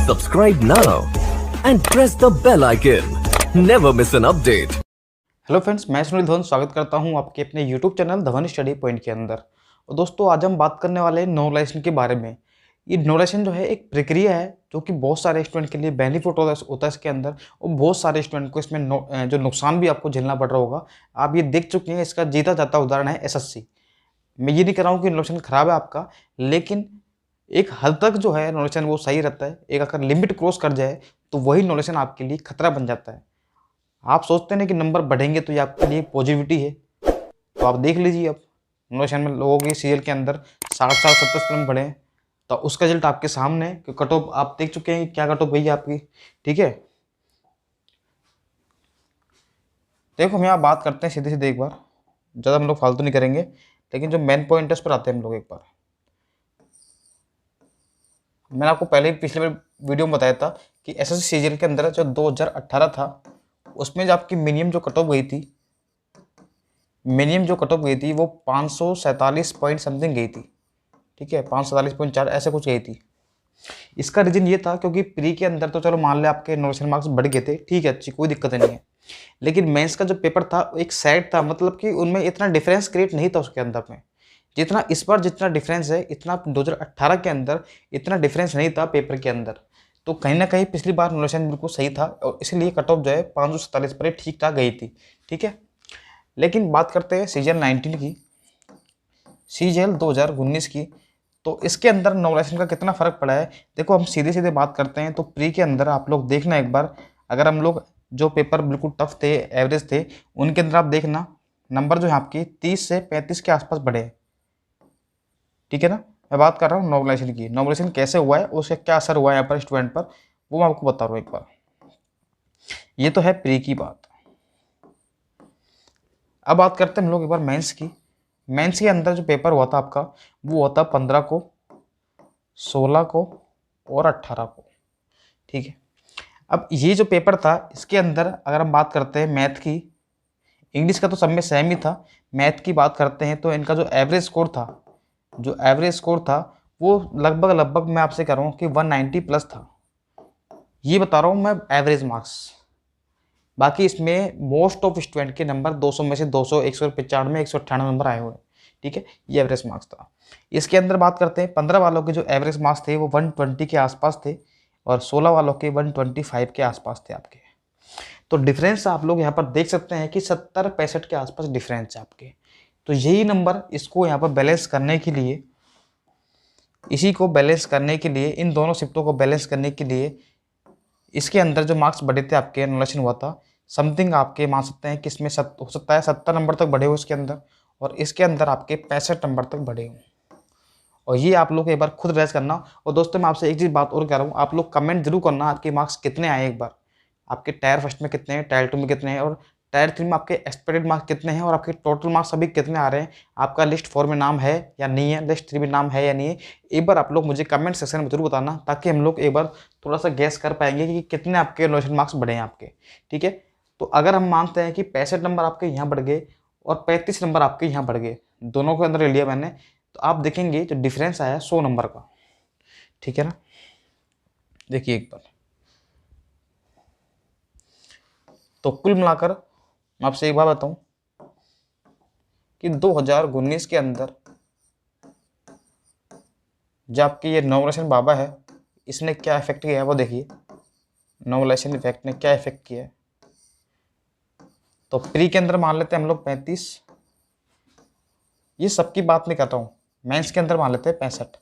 Subscribe now and press the bell icon. Never miss an update. Hello friends, मैं सुनील धवन स्वागत करता हूं आपके अपने YouTube channel Dhawan study point के अंदर। और दोस्तों, आज हम बात करने वाले हैं नॉर्मलाइजेशन के बारे में। ये नॉर्मलाइजेशन जो है एक प्रक्रिया है जो कि बहुत सारे स्टूडेंट के लिए बेनिफिट होता है इसके अंदर, और बहुत सारे स्टूडेंट को इसमें जो नुकसान भी आपको झेलना पड़ रहा होगा। आप ये देख चुके हैं, इसका जीता जाता उदाहरण है एसएससी। मैं ये नहीं कह रहा हूँ कि नॉर्मलाइजेशन खराब है आपका, लेकिन एक हद तक जो है नॉर्मलाइजेशन वो सही रहता है। एक अगर लिमिट क्रॉस कर जाए तो वही नॉर्मलाइजेशन आपके लिए खतरा बन जाता है। आप सोचते हैं कि नंबर बढ़ेंगे तो ये आपके लिए पॉजिटिविटी है, तो आप देख लीजिए। अब नॉर्मलाइजेशन में लोगों के सीरियल के अंदर 60-70 नंबर बढ़े, तो उसका रिजल्ट आपके सामने है कि कट ऑफ आप देख चुके हैं कि क्या कट ऑफ गई है आपकी। ठीक है, देखो हम यहाँ बात करते हैं सीधे सीधे एक बार, ज़्यादा हम लोग फालतू नहीं करेंगे, लेकिन जो मेन पॉइंट है उस पर आते हैं हम लोग एक बार। मैंने आपको पहले ही पिछले वीडियो में बताया था कि एसएससी सीरियल के अंदर जो 2018 था, उसमें जो आपकी मिनिमम जो कट ऑफ गई थी, वो 547 पॉइंट समथिंग गई थी। ठीक है, 547.4 ऐसे कुछ गई थी। इसका रीजन ये था क्योंकि प्री के अंदर तो चलो मान लिया आपके नॉर्मलाइजेशन मार्क्स बढ़ गए थे, ठीक है, अच्छी कोई दिक्कत नहीं है। लेकिन मेंस का जो पेपर था एक सेट था, मतलब कि उनमें इतना डिफरेंस क्रिएट नहीं था उसके अंदर में, जितना इस बार जितना डिफरेंस है, इतना 2018 के अंदर इतना डिफरेंस नहीं था पेपर के अंदर। तो कहीं ना कहीं पिछली बार नॉर्मलाइजेशन बिल्कुल सही था, और इसलिए कट ऑफ जो है 547 पर ठीक ठाक गई थी। ठीक है, लेकिन बात करते हैं सीजीएल 19 की, सीजीएल 2019 की। तो इसके अंदर नॉर्मलाइजेशन का कितना फ़र्क पड़ा है, देखो हम सीधे सीधे बात करते हैं। तो प्री के अंदर आप लोग देखना एक बार, अगर हम लोग जो पेपर बिल्कुल टफ थे, एवरेज थे, उनके अंदर आप देखना नंबर जो है आपकी 30 से 35 के आसपास बढ़े हैं। ठीक है ना, मैं बात कर रहा हूँ नॉर्मलाइजेशन की। नॉर्मलाइजेशन कैसे हुआ है, उसका क्या असर हुआ है यहाँ पर स्टूडेंट पर, वो मैं आपको बता रहा हूँ एक बार। ये तो है प्री की बात। अब बात करते हैं हम लोग एक बार मेंस की। मेंस के अंदर जो पेपर हुआ था आपका, वो हुआ था 15 को, 16 को और 18 को। ठीक है, अब ये जो पेपर था, इसके अंदर अगर हम बात करते हैं मैथ की, इंग्लिश का तो सब में सेम ही था, मैथ की बात करते हैं तो इनका जो एवरेज स्कोर था वो लगभग मैं आपसे कह रहा हूँ कि 190 प्लस था। ये बता रहा हूँ मैं एवरेज मार्क्स। बाकी इसमें मोस्ट ऑफ स्टूडेंट के नंबर 200 में से 200, 195, 198 नंबर आए हुए हैं। ठीक है, ये एवरेज मार्क्स था। इसके अंदर बात करते हैं 15 वालों के जो एवरेज मार्क्स थे वो 120 के आसपास थे, और 16 वालों के 125 के आसपास थे आपके। तो डिफरेंस आप लोग यहाँ पर देख सकते हैं कि 70-65 के आसपास डिफरेंस है आपके। तो यही नंबर इसको यहाँ पर बैलेंस करने के लिए, इन दोनों शिफ्टों को बैलेंस करने के लिए, इसके अंदर जो मार्क्स बढ़े थे आपके, एनुलेशन हुआ था समथिंग, आपके मान सकते हैं कि इसमें हो सकता है 70 नंबर तक बढ़े हो इसके अंदर, और इसके अंदर आपके 65 नंबर तक बढ़े हों। और ये आप लोग एक बार खुद रेस करना। और दोस्तों, मैं आपसे एक चीज़ बात और कह रहा हूँ, आप लोग कमेंट जरूर करना आपके मार्क्स कितने आए एक बार, आपके टायर फर्स्ट में कितने हैं, टायर 2 में कितने हैं, और टायर 3 में आपके एक्सपेक्टेड मार्क्स कितने हैं, और आपके टोटल मार्क्स अभी कितने आ रहे हैं। आपका लिस्ट 4 में नाम है या नहीं है, लिस्ट 3 में नाम है या नहीं है, एक बार आप लोग मुझे कमेंट सेक्शन में जरूर बताना, ताकि हम लोग एक बार थोड़ा सा गैस कर पाएंगे कि कितने आपके नॉलेज मार्क्स बढ़े हैं आपके। ठीक है, तो अगर हम मानते हैं कि 65 नंबर आपके यहाँ बढ़ गए और 35 नंबर आपके यहाँ बढ़ गए, दोनों के अंदर ले लिया मैंने, तो आप देखेंगे जो डिफरेंस आया 100 नंबर का। ठीक है ना, देखिए एक बार। तो कुल मिलाकर मैं आपसे एक बात बताऊं कि 2019 के अंदर जो आपकी ये नॉर्मलाइजेशन बाबा है, इसने क्या इफेक्ट किया है वो देखिए। नॉर्मलाइजेशन इफेक्ट ने क्या इफेक्ट किया है, तो प्री के अंदर मान लेते हैं हम लोग 35, ये सबकी बात नहीं करता हूँ, मेंस के अंदर मान लेते हैं 65।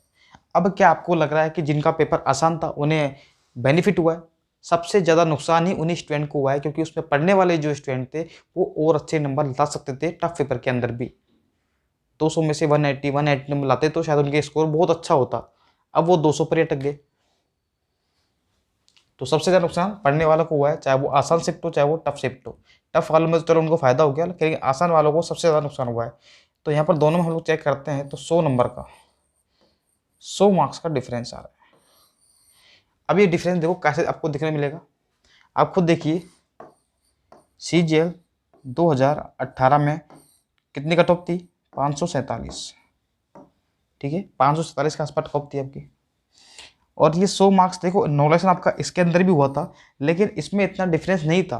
अब क्या आपको लग रहा है कि जिनका पेपर आसान था उन्हें बेनिफिट हुआ है? सबसे ज़्यादा नुकसान ही उन्हीं स्टूडेंट को हुआ है, क्योंकि उसमें पढ़ने वाले जो स्टूडेंट थे वो और अच्छे नंबर ला सकते थे टफ पेपर के अंदर भी। 200 में से 180 नंबर लाते तो शायद उनके स्कोर बहुत अच्छा होता, अब वो 200 पर ही अटक गए। तो सबसे ज़्यादा नुकसान पढ़ने वालों को हुआ है, चाहे वो आसान शिफ्ट हो चाहे वो टफ शिफ्ट हो। टफ वालों में तो चलो उनको फायदा हो गया, लेकिन आसान वालों को सबसे ज़्यादा नुकसान हुआ है। तो यहाँ पर दोनों में हम लोग चेक करते हैं तो 100 नंबर का 100 मार्क्स का डिफरेंस आ रहा है। अब ये डिफरेंस देखो कैसे आपको दिखने मिलेगा, आप खुद देखिए। सीजीएल 2018 में कितनी कट ऑफ थी? 547। ठीक है, 547 के आसपास कट ऑफ थी आपकी। और ये 100 मार्क्स देखो नॉलेज आपका इसके अंदर भी हुआ था, लेकिन इसमें इतना डिफरेंस नहीं था।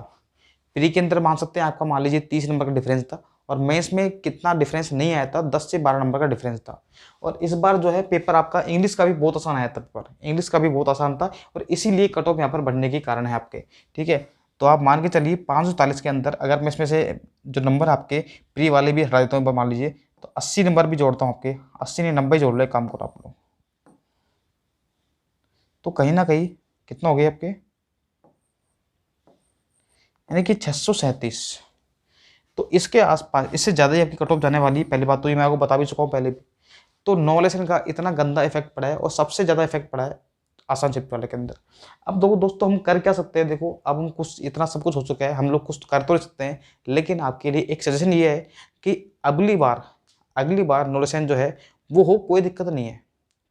प्री के अंदर मान सकते हैं आपका मान लीजिए 30 नंबर का डिफरेंस था, और मेंस में कितना डिफरेंस नहीं आया था, 10 से 12 नंबर का डिफरेंस था। और इस बार जो है पेपर आपका इंग्लिश का भी बहुत आसान आया था, पेपर इंग्लिश का भी बहुत आसान था, और इसीलिए कट ऑफ यहाँ पर बढ़ने के कारण है आपके। ठीक है, तो आप मान के चलिए 540 के अंदर अगर मैं इसमें से जो नंबर आपके प्री वाले भी हटा देता हूँ मान लीजिए, तो 80 नंबर भी जोड़ता हूँ आपके, 80 नहीं 90 जोड़ लो, काम करो आप लोग, तो कहीं ना कहीं कितना हो गया आपके, यानी कि 637। तो इसके आसपास इससे ज़्यादा ही आपकी कट ऑफ जाने वाली है। पहली बात तो ये मैं आपको बता भी चुका हूँ पहले भी। तो नो लेसन का इतना गंदा इफेक्ट पड़ा है, और सबसे ज़्यादा इफेक्ट पड़ा है आसान शिफ्ट वाले के अंदर। अब देखो दोस्तों, हम कर क्या सकते हैं, देखो अब हम कुछ इतना सब कुछ हो चुका है, हम लोग कुछ कर तो नहीं सकते हैं, लेकिन आपके लिए एक सजेशन ये है कि अगली बार नो लेसन जो है वो हो, कोई दिक्कत नहीं है,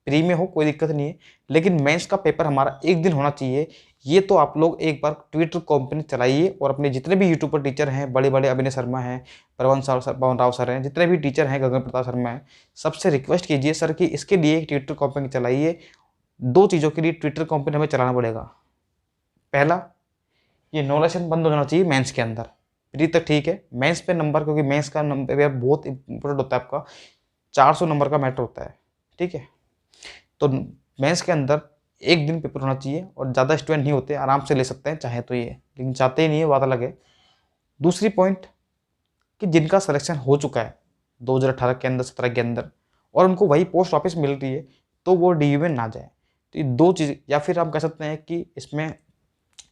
प्री में हो कोई दिक्कत नहीं है, लेकिन मेंस का पेपर हमारा एक दिन होना चाहिए। ये तो आप लोग एक बार ट्विटर कंपनी चलाइए, और अपने जितने भी यूट्यूब पर टीचर हैं, बड़े बड़े अभिनय शर्मा हैं, पवन राव सर हैं, जितने भी टीचर हैं, गगन प्रताप शर्मा हैं, सबसे रिक्वेस्ट कीजिए सर कि इसके लिए एक ट्विटर कंपनी चलाइए। 2 चीज़ों के लिए ट्विटर कंपनी हमें चलाना पड़ेगा। पहला, ये नो लेसन बंद हो जाना चाहिए मेंस के अंदर। प्री तक ठीक है, मेंस पे नंबर, क्योंकि मेंस का नंबर बहुत इंपॉर्टेंट होता है, आपका 400 नंबर का मैटर होता है। ठीक है, तो मेंस के अंदर एक दिन पेपर होना चाहिए, और ज़्यादा स्टूडेंट नहीं होते, आराम से ले सकते हैं चाहे तो ये, लेकिन चाहते ही नहीं है, बात अलग है। दूसरी पॉइंट कि जिनका सिलेक्शन हो चुका है 2018 के अंदर, 17 के अंदर, और उनको वही पोस्ट वापस मिल रही है, तो वो डीयू में ना जाए। तो ये 2 चीज़, या फिर हम कह सकते हैं कि इसमें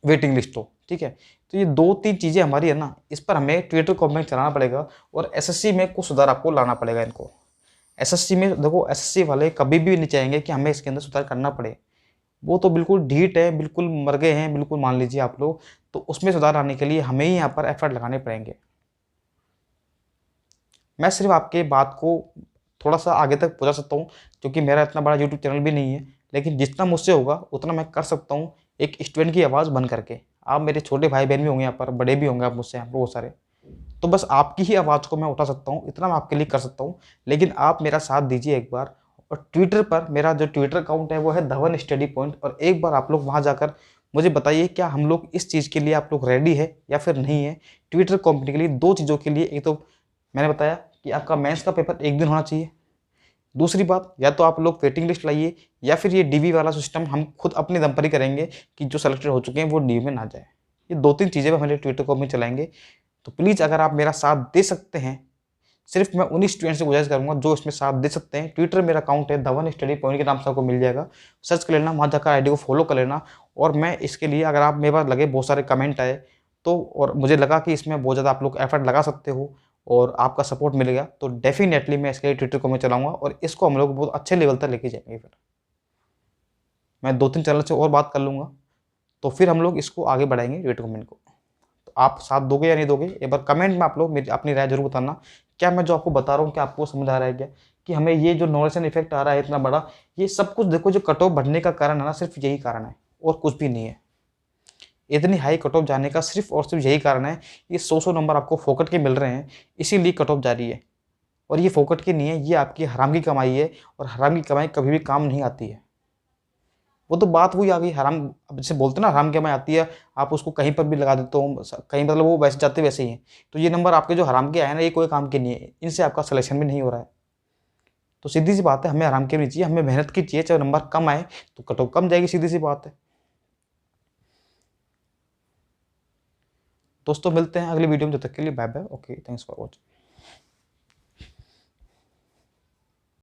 वेटिंग लिस्ट हो। ठीक है, तो ये 2-3 चीज़ें हमारी है ना, इस पर हमें ट्विटर कमेंट चलाना पड़ेगा, और एसएससी में कुछ सुधार आपको लाना पड़ेगा इनको। एसएससी में देखो, एसएससी वाले कभी भी नहीं चाहेंगे कि हमें इसके अंदर सुधार करना पड़े। वो तो बिल्कुल ढीठ है, बिल्कुल मर गए हैं, बिल्कुल मान लीजिए आप लोग। तो उसमें सुधार आने के लिए हमें ही यहाँ पर एफर्ट लगाने पड़ेंगे। मैं सिर्फ आपके बात को थोड़ा सा आगे तक पहुँचा सकता हूँ, क्योंकि मेरा इतना बड़ा यूट्यूब चैनल भी नहीं है, लेकिन जितना मुझसे होगा उतना मैं कर सकता हूँ, एक स्टूडेंट की आवाज़ बन करके। आप मेरे छोटे भाई बहन भी होंगे यहाँ पर, बड़े भी होंगे आप मुझसे, आप बहुत सारे, तो बस आपकी ही आवाज़ को मैं उठा सकता हूँ, इतना मैं आपके लिए कर सकता हूँ। लेकिन आप मेरा साथ दीजिए एक बार, और ट्विटर पर मेरा जो ट्विटर अकाउंट है वो है धवन स्टडी पॉइंट, और एक बार आप लोग वहाँ जाकर मुझे बताइए क्या हम लोग इस चीज़ के लिए आप लोग रेडी है या फिर नहीं है। ट्विटर कंपनी के लिए 2 चीज़ों के लिए, एक तो मैंने बताया कि आपका मेंस का पेपर एक दिन होना चाहिए। दूसरी बात, या तो आप लोग वेटिंग लिस्ट लाइए, या फिर ये डीवी वाला सिस्टम हम खुद अपने दम पर ही करेंगे कि जो सेलेक्टेड हो चुके हैं वो डीवी में ना जाए। ये 2-3 चीज़ें हमारे ट्विटर कंपनी चलाएंगे। तो प्लीज़ अगर आप मेरा साथ दे सकते हैं, सिर्फ मैं उन्हीं स्टूडेंट से गुजारिश करूंगा जो इसमें साथ दे सकते हैं। ट्विटर मेरा अकाउंट है धवन स्टडी पॉइंट के नाम से आपको मिल जाएगा, सर्च कर लेना, वहाँ जाकर आईडी को फॉलो कर लेना। और मैं इसके लिए, अगर आप मेरे पास लगे बहुत सारे कमेंट आए तो, और मुझे लगा कि इसमें बहुत ज़्यादा आप लोग एफर्ट लगा सकते हो और आपका सपोर्ट मिलेगा, तो डेफिनेटली मैं इसके लिए ट्विटर को मैं चलाऊँगा, और इसको हम लोग बहुत अच्छे लेवल तक लेके जाएंगे। फिर मैं 2-3 चैनल से और बात कर लूँगा, तो फिर हम लोग इसको आगे बढ़ाएंगे ट्विटर कमेंट को। तो आप साथ दोगे या नहीं दोगे, एक बार कमेंट में आप लोग मेरी अपनी राय जरूर बताना। क्या मैं जो आपको बता रहा हूँ क्या आपको समझ आ रहा है क्या, कि हमें ये जो नॉलेज एंड इफेक्ट आ रहा है इतना बड़ा, ये सब कुछ देखो जो कट ऑफ बढ़ने का कारण है ना, सिर्फ यही कारण है और कुछ भी नहीं है। इतनी हाई कट ऑफ जाने का सिर्फ और सिर्फ यही कारण है, ये 100 नंबर आपको फोकट के मिल रहे हैं, इसीलिए कट ऑफ जा रही है। और ये फोकट की नहीं है, ये आपकी हराम की कमाई है, और हराम की कमाई कभी भी काम नहीं आती है। वो तो बात वही आ गई, हराम, अब जैसे बोलते ना हराम की कमाई आती है, आप उसको कहीं पर भी लगा देते हो, कहीं मतलब वो वैसे जाते वैसे ही हैं। तो ये नंबर आपके जो हराम के आए ना, ये कोई काम के नहीं है, इनसे आपका सिलेक्शन भी नहीं हो रहा है। तो सीधी सी बात है, हमें हराम की नहीं चाहिए, हमें मेहनत की चाहिए। चाहे नंबर कम आए तो कट ऑफ कम जाएगी, सीधी सी बात है। दोस्तों मिलते हैं अगली वीडियो में, जब तक के लिए bye bye, okay, thanks for watching.